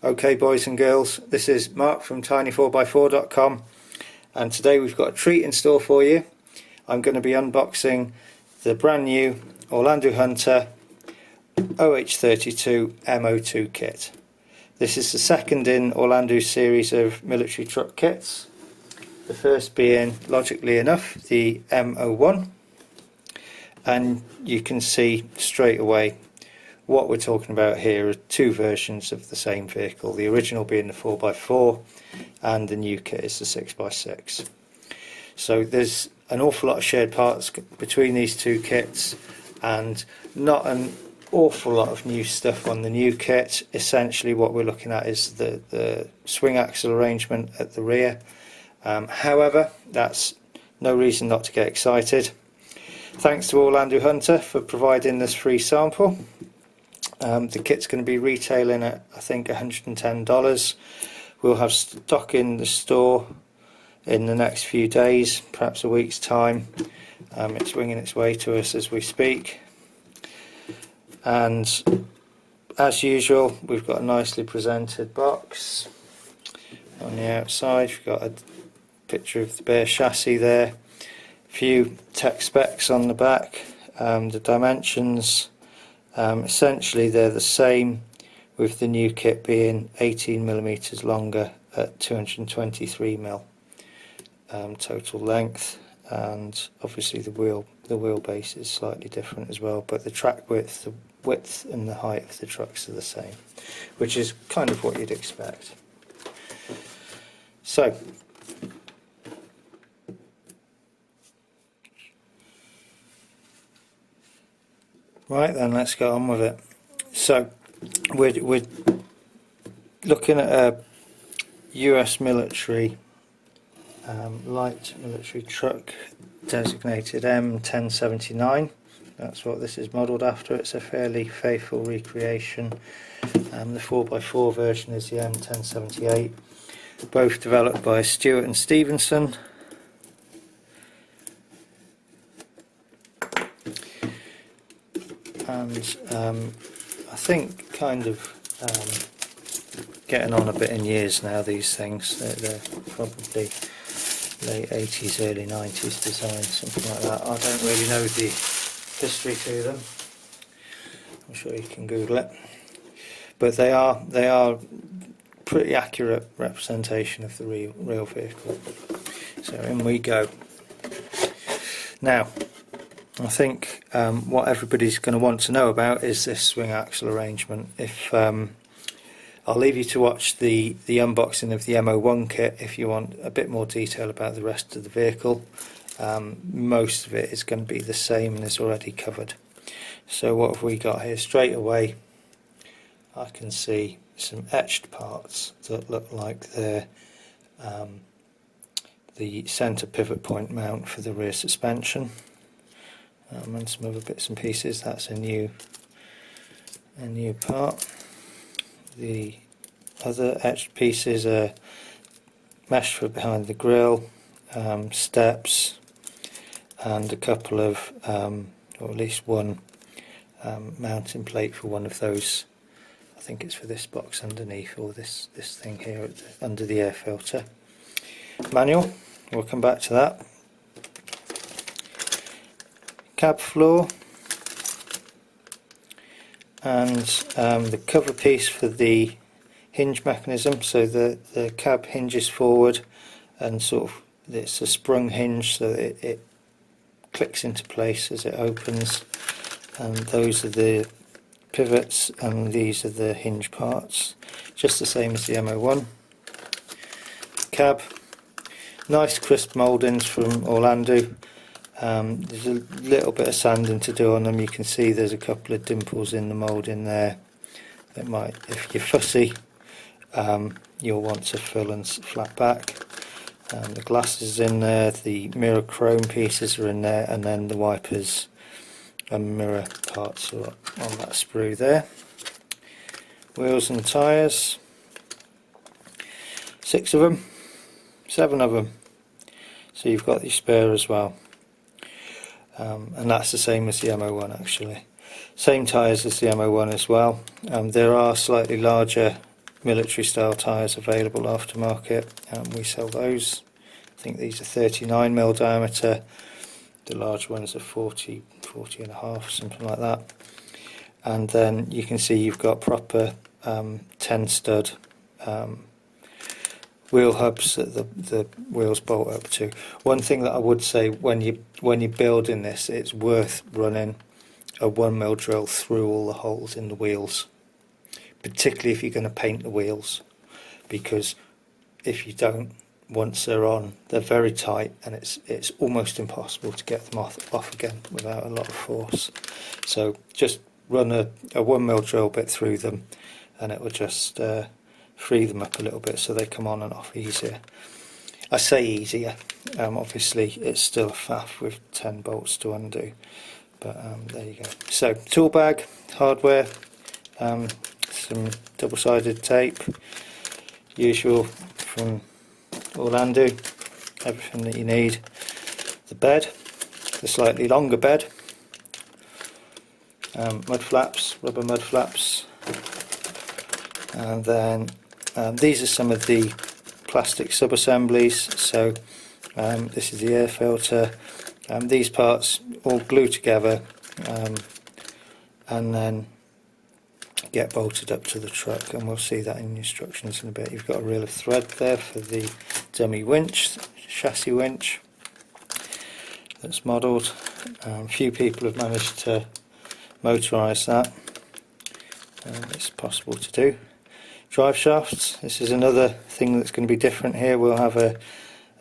Okay boys and girls, this is Mark from tiny4x4.com, and today we've got a treat in store for you. I'm going to be unboxing the brand new Orlandoo Hunter OH32M02 kit. This is the second in Orlandoo's series of military truck kits. The first being, logically enough, the M01, and you can see straight away what we're talking about here are two versions of the same vehicle, the original being the 4x4 and the new kit is the 6x6. So there's an awful lot of shared parts between these two kits and not an awful lot of new stuff on the new kit. Essentially what we're looking at is the swing axle arrangement at the rear. However, that's no reason not to get excited. Thanks to Orlandoo Hunter for providing this free sample. The kit's going to be retailing at I think $110. We'll have stock in the store in the next few days, perhaps a week's time. It's winging its way to us as we speak, and as usual we've got a nicely presented box. On the outside you've got a picture of the bare chassis there, a few tech specs on the back, the dimensions. Essentially they're the same, with the new kit being 18mm longer at 223mm total length, and obviously the wheelbase is slightly different as well, but the track width, the width and the height of the trucks are the same, which is kind of what you'd expect. So right then, let's go on with it. So we're looking at a US military light military truck designated M1079. That's what this is modelled after. It's a fairly faithful recreation. The 4x4 version is the M1078, both developed by Stewart and Stevenson. And I think kind of getting on a bit in years now, these things. They're probably late 80s, early 90s design, something like that. I don't really know the history to them. I'm sure you can Google it. But they are pretty accurate representation of the real vehicle. So in we go. Now, I think what everybody's going to want to know about is this swing axle arrangement. If I'll leave you to watch the unboxing of the M01 kit if you want a bit more detail about the rest of the vehicle. Most of it is going to be the same and is already covered. So what have we got here? Straight away I can see some etched parts that look like they're the centre pivot point mount for the rear suspension. And some other bits and pieces. That's a new part. The other etched pieces are mesh for behind the grille, steps, and a couple of, or at least one mounting plate for one of those. I think it's for this box underneath, or this thing here under the air filter. Manual. We'll come back to that. Cab floor, and the cover piece for the hinge mechanism. So the cab hinges forward, and sort of it's a sprung hinge, so it clicks into place as it opens, and those are the pivots and these are the hinge parts, just the same as the M01. Cab, nice crisp mouldings from Orlandoo. There's a little bit of sanding to do on them. You can see there's a couple of dimples in the moulding there that might, if you're fussy, you'll want to fill and flat back. The glass is in there, the mirror chrome pieces are in there, and then the wipers and mirror parts are on that sprue there. Wheels and tyres, 6 of them, 7 of them, so you've got the spare as well. And that's the same as the M01 actually. Same tyres as the M01 as well. There are slightly larger military style tyres available aftermarket, and we sell those. I think these are 39mm diameter, the large ones are 40 and a half, something like that. And then you can see you've got proper 10 stud wheel hubs that the wheels bolt up to. One thing that I would say, when you're building this, it's worth running a 1mm drill through all the holes in the wheels, particularly if you're going to paint the wheels, because if you don't, once they're on, they're very tight, and it's almost impossible to get them off again without a lot of force. So just run a 1mm drill bit through them, and it will just free them up a little bit so they come on and off easier. I say easier, obviously it's still a faff with 10 bolts to undo, but there you go. So tool bag, hardware, some double-sided tape, usual from Orlandoo, everything that you need. The bed, the slightly longer bed, mud flaps, rubber mud flaps, and then these are some of the plastic sub-assemblies. So this is the air filter, these parts all glue together and then get bolted up to the truck, and we'll see that in the instructions in a bit. You've got a reel of thread there for the dummy winch, chassis winch that's modelled. Few people have managed to motorise that. It's possible to do. Drive shafts, this is another thing that's going to be different here. We'll have a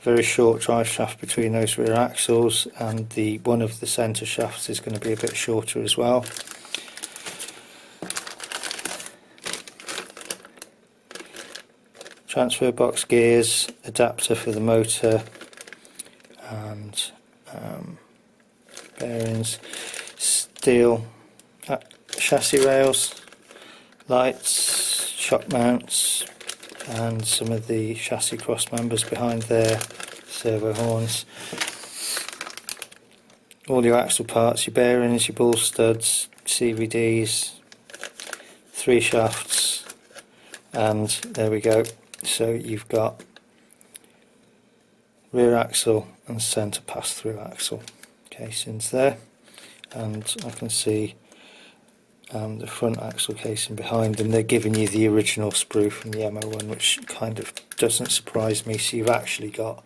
very short drive shaft between those rear axles, and one of the centre shafts is going to be a bit shorter as well. Transfer box gears, adapter for the motor, and bearings, steel chassis rails, lights, shock mounts, and some of the chassis cross members behind there, servo horns. All your axle parts, your bearings, your ball studs, CVDs, 3 shafts, and there we go. So you've got rear axle and centre pass-through axle casings there, and I can see the front axle casing behind them. They're giving you the original sprue from the M01, which kind of doesn't surprise me. So you've actually got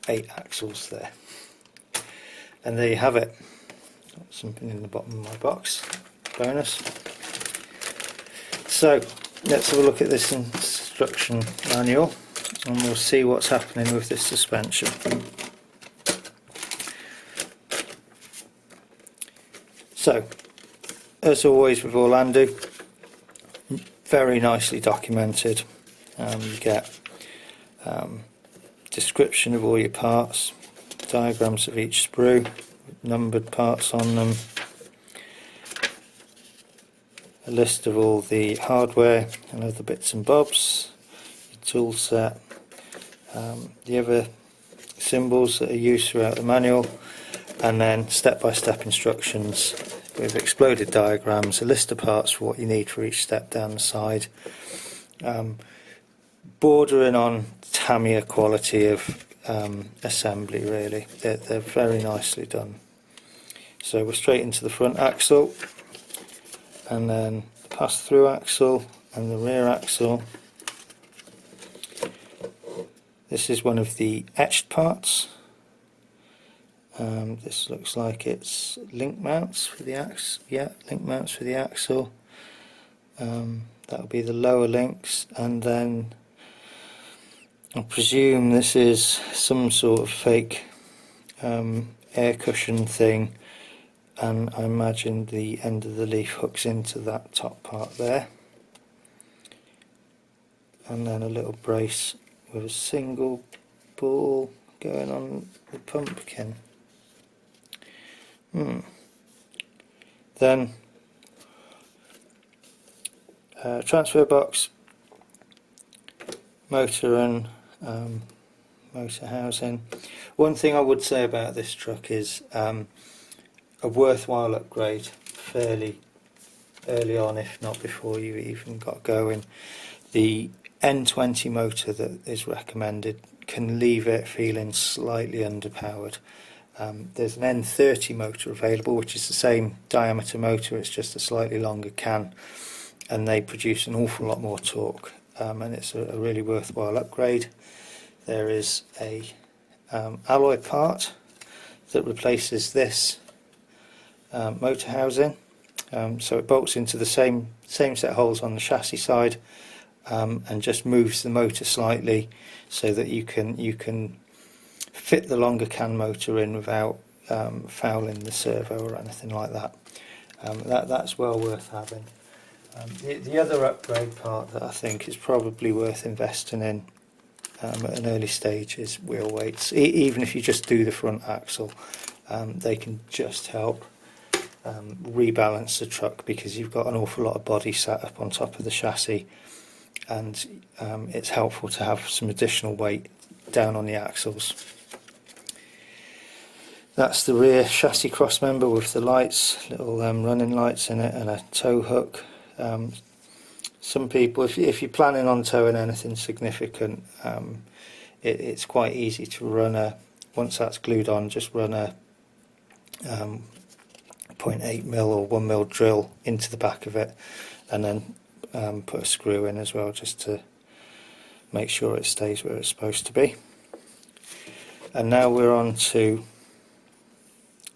8 axles there, and there you have it. Got something in the bottom of my box, bonus. So let's have a look at this instruction manual, and we'll see what's happening with this suspension. So, as always with Orlandoo, very nicely documented. You get description of all your parts, diagrams of each sprue, numbered parts on them, a list of all the hardware and other bits and bobs, your tool set, the other symbols that are used throughout the manual, and then step-by-step instructions with exploded diagrams, a list of parts for what you need for each step down the side, bordering on Tamiya quality of assembly really. They're very nicely done. So we're straight into the front axle, and then the pass-through axle and the rear axle. This is one of the etched parts. This looks like it's link mounts for the axle. Yeah, link mounts for the axle. That'll be the lower links, and then I presume this is some sort of fake air cushion thing, and I imagine the end of the leaf hooks into that top part there, and then a little brace with a single ball going on the pumpkin. Then transfer box, motor and motor housing. One thing I would say about this truck is a worthwhile upgrade, fairly early on, if not before you even got going. The N20 motor that is recommended can leave it feeling slightly underpowered. There's an N30 motor available, which is the same diameter motor, it's just a slightly longer can, and they produce an awful lot more torque, and it's a really worthwhile upgrade. There is a alloy part that replaces this motor housing, so it bolts into the same set of holes on the chassis side, and just moves the motor slightly so that you can fit the longer can motor in without fouling the servo or anything like that. That's well worth having. The other upgrade part that I think is probably worth investing in at an early stage is wheel weights. Even if you just do the front axle, they can just help rebalance the truck, because you've got an awful lot of body sat up on top of the chassis, and it's helpful to have some additional weight down on the axles. That's the rear chassis cross member with the lights, little running lights in it, and a tow hook. Some people, if you're planning on towing anything significant, it's quite easy to run once that's glued on, just run a 0.8mm or 1mm drill into the back of it, and then put a screw in as well, just to make sure it stays where it's supposed to be. And now we're on to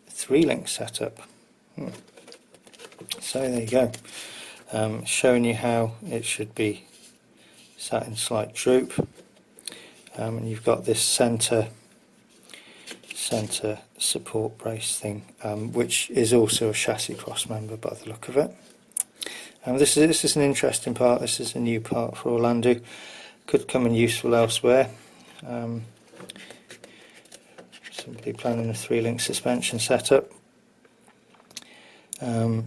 3-link setup. So there you go, showing you how it should be sat in slight droop, and you've got this centre support brace thing, which is also a chassis cross member by the look of it. This is an interesting part. This is a new part for Orlandoo. Could come in useful elsewhere. Somebody planning a 3-link suspension setup.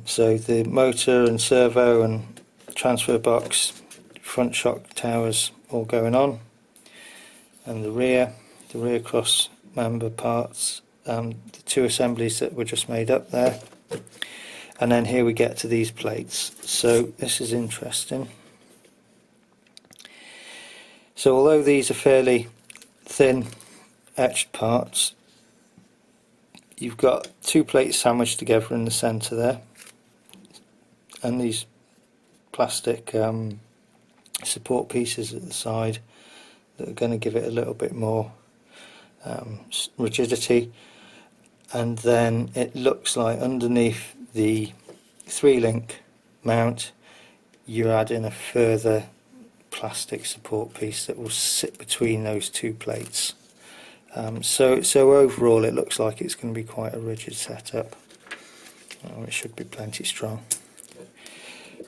So the motor and servo and transfer box, front shock towers all going on, and the rear cross member parts, the 2 assemblies that were just made up there. And then here we get to these plates. So this is interesting. So although these are fairly thin etched parts, you've got 2 plates sandwiched together in the centre there, and these plastic support pieces at the side that are going to give it a little bit more rigidity. And then it looks like underneath the 3-link mount you're adding a further plastic support piece that will sit between those 2 plates. So overall it looks like it's going to be quite a rigid setup. It should be plenty strong.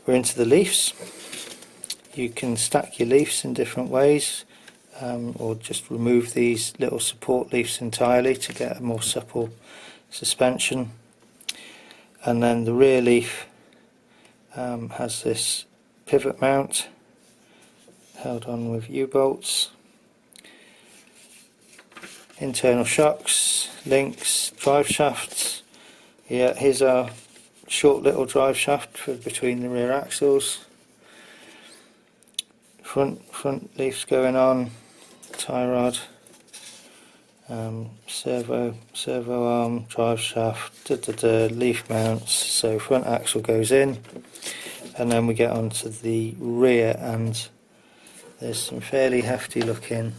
We're into the leafs. You can stack your leafs in different ways, or just remove these little support leafs entirely to get a more supple suspension. And then the rear leaf has this pivot mount held on with U-bolts, internal shocks, links, drive shafts. Yeah, here's our short little drive shaft for between the rear axles. Front leafs going on, tie rod, servo arm, drive shaft, leaf mounts. So front axle goes in, and then we get onto the rear, and there's some fairly hefty looking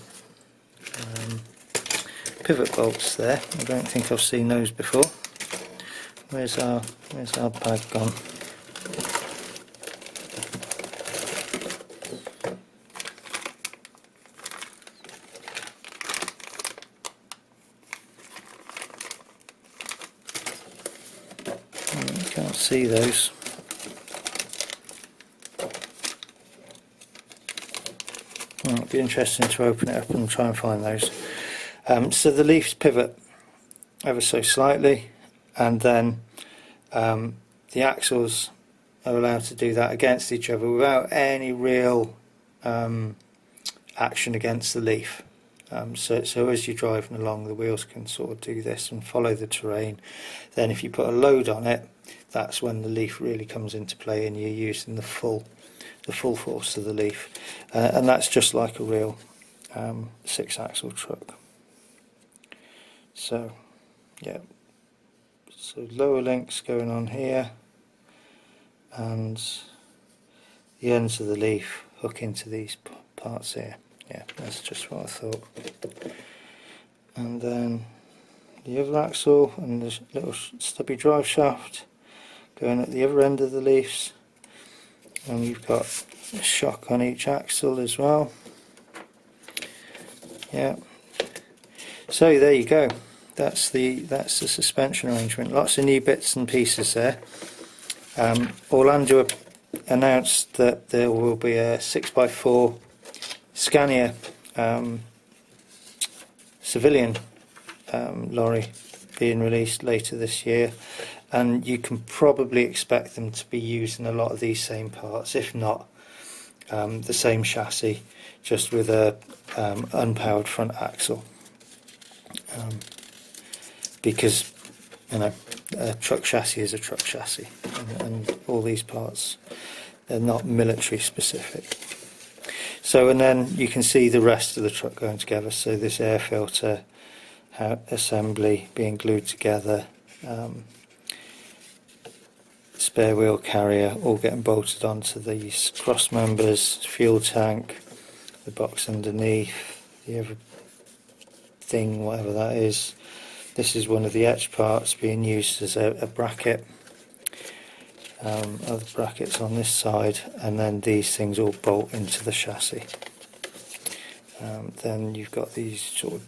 pivot bolts there. I don't think I've seen those before. Where's our bag gone? Can't see those. It'd be interesting to open it up and try and find those. So the leaves pivot ever so slightly, and then the axles are allowed to do that against each other without any real action against the leaf. So as you're driving along, the wheels can sort of do this and follow the terrain. Then if you put a load on it, that's when the leaf really comes into play and you're using the full force of the leaf. And that's just like a real 6-axle truck. So yeah, so lower links going on here, and the ends of the leaf hook into these parts here. Yeah, that's just what I thought. And then the other axle and the little stubby drive shaft going at the other end of the leaves, and you've got a shock on each axle as well. Yeah. So there you go. That's the suspension arrangement. Lots of new bits and pieces there. Orlandoo announced that there will be a 6x4 Scania civilian lorry being released later this year, and you can probably expect them to be using a lot of these same parts, if not the same chassis, just with a unpowered front axle, because you know, a truck chassis is a truck chassis, and all these parts are not military specific. So, and then you can see the rest of the truck going together. So this air filter assembly being glued together, spare wheel carrier all getting bolted onto these cross members, fuel tank, the box underneath, the other thing, whatever that is. This is one of the etch parts being used as a bracket. Other brackets on this side, and then these things all bolt into the chassis. Then you've got these sort of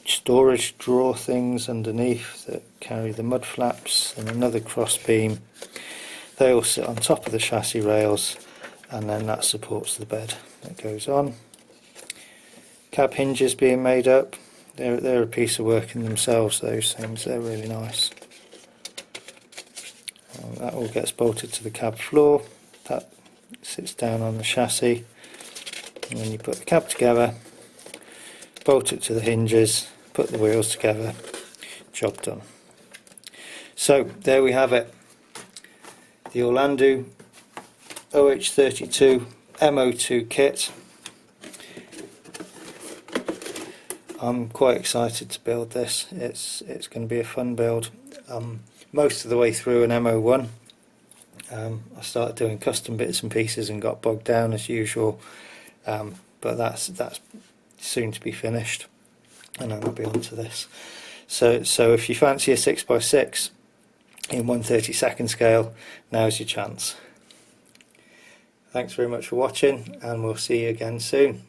storage drawer things underneath that carry the mud flaps, and another cross beam. They all sit on top of the chassis rails, and then that supports the bed that goes on. Cab hinges being made up. They're a piece of work in themselves, those things. They're really nice. That all gets bolted to the cab floor. That sits down on the chassis, and then you put the cab together, bolt it to the hinges, put the wheels together, job done. So there we have it, the Orlandoo OH32M02 kit. I'm quite excited to build this. It's going to be a fun build. Most of the way through an M01, I started doing custom bits and pieces and got bogged down as usual, but that's soon to be finished, and then I'll be on to this. So if you fancy a 6x6 in 1/32 scale, now's your chance. Thanks very much for watching, and we'll see you again soon.